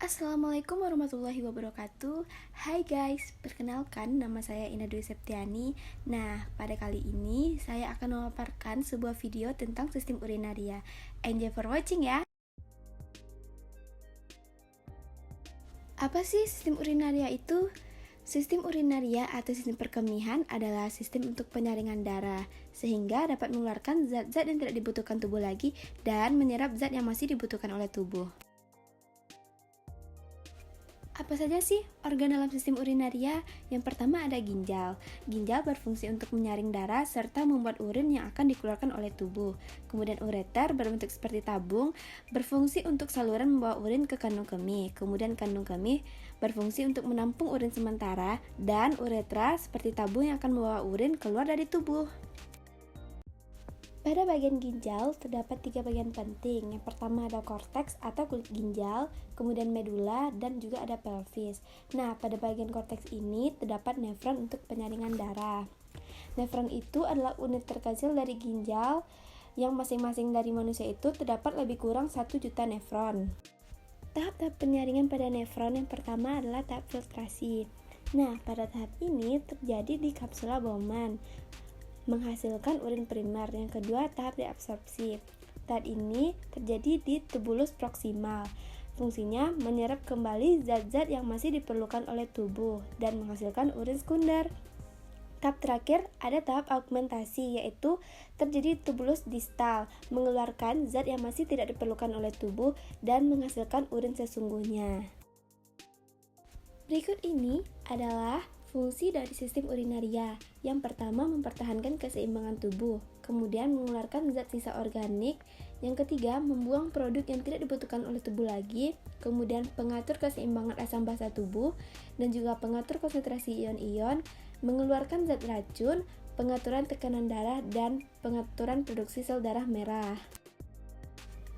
Assalamualaikum warahmatullahi wabarakatuh. Hai guys, perkenalkan nama saya Ina Dwi Septiani. Nah, pada kali ini saya akan memaparkan sebuah video tentang sistem urinaria. Enjoy for watching ya. Apa sih sistem urinaria itu? Sistem urinaria atau sistem perkemihan adalah sistem untuk penyaringan darah, sehingga dapat mengeluarkan zat-zat yang tidak dibutuhkan tubuh lagi dan menyerap zat yang masih dibutuhkan oleh tubuh. Apa saja sih organ dalam sistem urinaria? Yang pertama ada ginjal. Ginjal berfungsi untuk menyaring darah serta membuat urin yang akan dikeluarkan oleh tubuh. Kemudian ureter berbentuk seperti tabung, berfungsi untuk saluran membawa urin ke kandung kemih. Kemudian kandung kemih berfungsi untuk menampung urin sementara, dan uretra seperti tabung yang akan membawa urin keluar dari tubuh. Pada bagian ginjal terdapat 3 bagian penting. Yang pertama ada korteks atau kulit ginjal, kemudian medula, dan juga ada pelvis. Nah, pada bagian korteks ini terdapat nefron untuk penyaringan darah. Nefron itu adalah unit terkecil dari ginjal yang masing-masing dari manusia itu terdapat lebih kurang 1 juta nefron. Tahap-tahap penyaringan pada nefron yang pertama adalah tahap filtrasi. Nah, pada tahap ini terjadi di kapsula Bowman, menghasilkan urin primer. Yang kedua, tahap reabsorpsi. Tahap ini terjadi di tubulus proksimal. Fungsinya menyerap kembali zat-zat yang masih diperlukan oleh tubuh dan menghasilkan urin sekunder. Tahap terakhir ada tahap augmentasi, yaitu terjadi tubulus distal, mengeluarkan zat yang masih tidak diperlukan oleh tubuh dan menghasilkan urin sesungguhnya. Berikut ini adalah fungsi dari sistem urinaria. Yang pertama, mempertahankan keseimbangan tubuh, kemudian mengeluarkan zat sisa organik. Yang ketiga, membuang produk yang tidak dibutuhkan oleh tubuh lagi, kemudian pengatur keseimbangan asam basa tubuh, dan juga pengatur konsentrasi ion-ion, mengeluarkan zat racun, pengaturan tekanan darah, dan pengaturan produksi sel darah merah.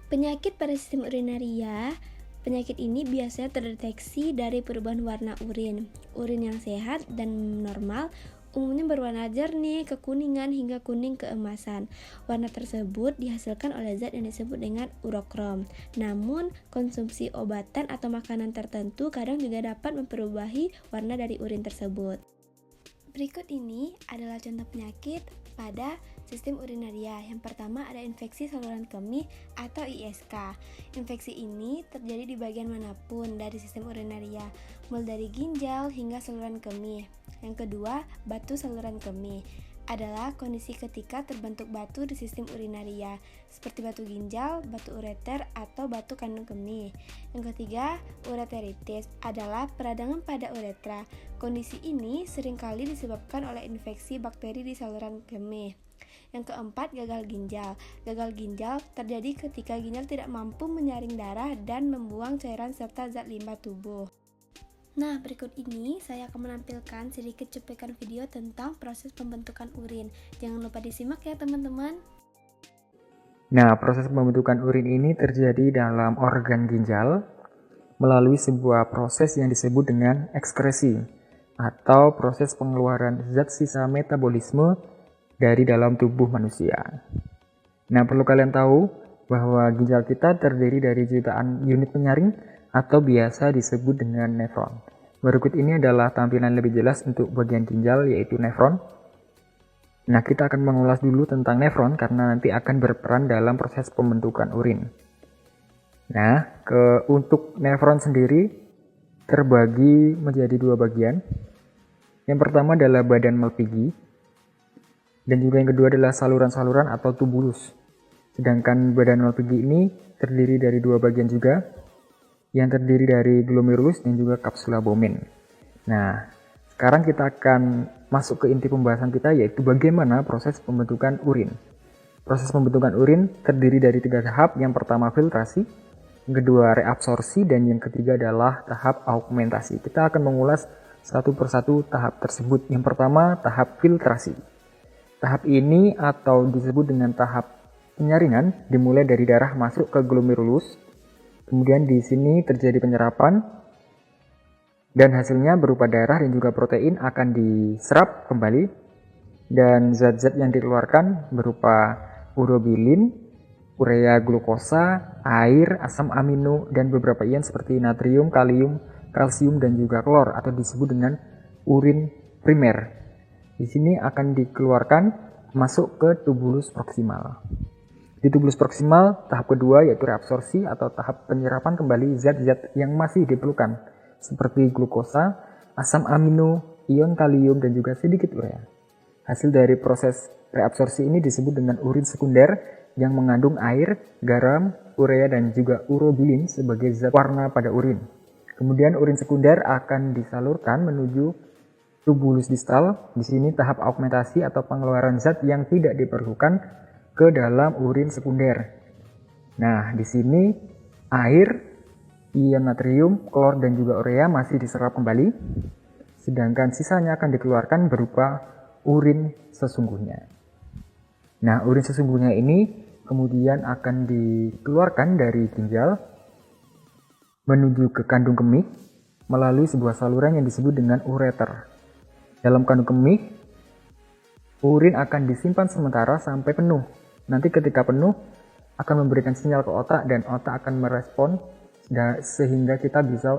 Penyakit pada sistem urinaria. Penyakit ini biasanya terdeteksi dari perubahan warna urin. Urin yang sehat dan normal umumnya berwarna jernih, kekuningan, hingga kuning keemasan. Warna tersebut dihasilkan oleh zat yang disebut dengan urokrom. Namun, konsumsi obatan atau makanan tertentu kadang juga dapat memperubahi warna dari urin tersebut. Berikut ini adalah contoh penyakit pada sistem urinaria. Yang pertama ada infeksi saluran kemih atau ISK. Infeksi ini terjadi di bagian manapun dari sistem urinaria, mulai dari ginjal hingga saluran kemih. Yang kedua, batu saluran kemih adalah kondisi ketika terbentuk batu di sistem urinaria, seperti batu ginjal, batu ureter, atau batu kandung kemih. Yang ketiga, ureteritis adalah peradangan pada uretra. Kondisi ini seringkali disebabkan oleh infeksi bakteri di saluran kemih. Yang keempat, gagal ginjal. Gagal ginjal terjadi ketika ginjal tidak mampu menyaring darah dan membuang cairan serta zat limbah tubuh. Nah, berikut ini saya akan menampilkan sedikit cuplikan video tentang proses pembentukan urin. Jangan lupa disimak ya teman-teman. Nah, proses pembentukan urin ini terjadi dalam organ ginjal melalui sebuah proses yang disebut dengan ekskresi atau proses pengeluaran zat sisa metabolisme dari dalam tubuh manusia. Nah, perlu kalian tahu bahwa ginjal kita terdiri dari jutaan unit penyaring atau biasa disebut dengan nefron. Berikut ini adalah tampilan lebih jelas untuk bagian ginjal, yaitu nefron. Nah, kita akan mengulas dulu tentang nefron karena nanti akan berperan dalam proses pembentukan urin. Nah, untuk nefron sendiri terbagi menjadi 2 bagian. Yang pertama adalah badan Malpighi, dan juga yang kedua adalah saluran-saluran atau tubulus. Sedangkan badan Malpighi ini terdiri dari 2 bagian juga, yang terdiri dari glomerulus dan juga kapsula Bowman. Nah, sekarang kita akan masuk ke inti pembahasan kita, yaitu bagaimana proses pembentukan urin. Proses pembentukan urin terdiri dari 3 tahap. Yang pertama filtrasi, yang kedua reabsorpsi, dan yang ketiga adalah tahap augmentasi. Kita akan mengulas satu persatu tahap tersebut. Yang pertama, tahap filtrasi. Tahap ini atau disebut dengan tahap penyaringan dimulai dari darah masuk ke glomerulus. Kemudian di sini terjadi penyerapan dan hasilnya berupa darah dan juga protein akan diserap kembali, dan zat-zat yang dikeluarkan berupa urobilin, urea glukosa, air, asam amino, dan beberapa ion seperti natrium, kalium, kalsium, dan juga klor atau disebut dengan urin primer. Di sini akan dikeluarkan masuk ke tubulus proksimal. Di tubulus proksimal, tahap kedua yaitu reabsorpsi atau tahap penyerapan kembali zat-zat yang masih diperlukan seperti glukosa, asam amino, ion kalium, dan juga sedikit urea. Hasil dari proses reabsorpsi ini disebut dengan urin sekunder yang mengandung air, garam, urea, dan juga urobilin sebagai zat warna pada urin. Kemudian urin sekunder akan disalurkan menuju tubulus distal. Di sini tahap augmentasi atau pengeluaran zat yang tidak diperlukan ke dalam urin sekunder. Nah, di sini air, ion natrium, klor, dan juga urea masih diserap kembali, sedangkan sisanya akan dikeluarkan berupa urin sesungguhnya. Nah, urin sesungguhnya ini kemudian akan dikeluarkan dari ginjal menuju ke kandung kemih melalui sebuah saluran yang disebut dengan ureter. Dalam kandung kemih, urin akan disimpan sementara sampai penuh. Nanti ketika penuh, akan memberikan sinyal ke otak dan otak akan merespon sehingga kita bisa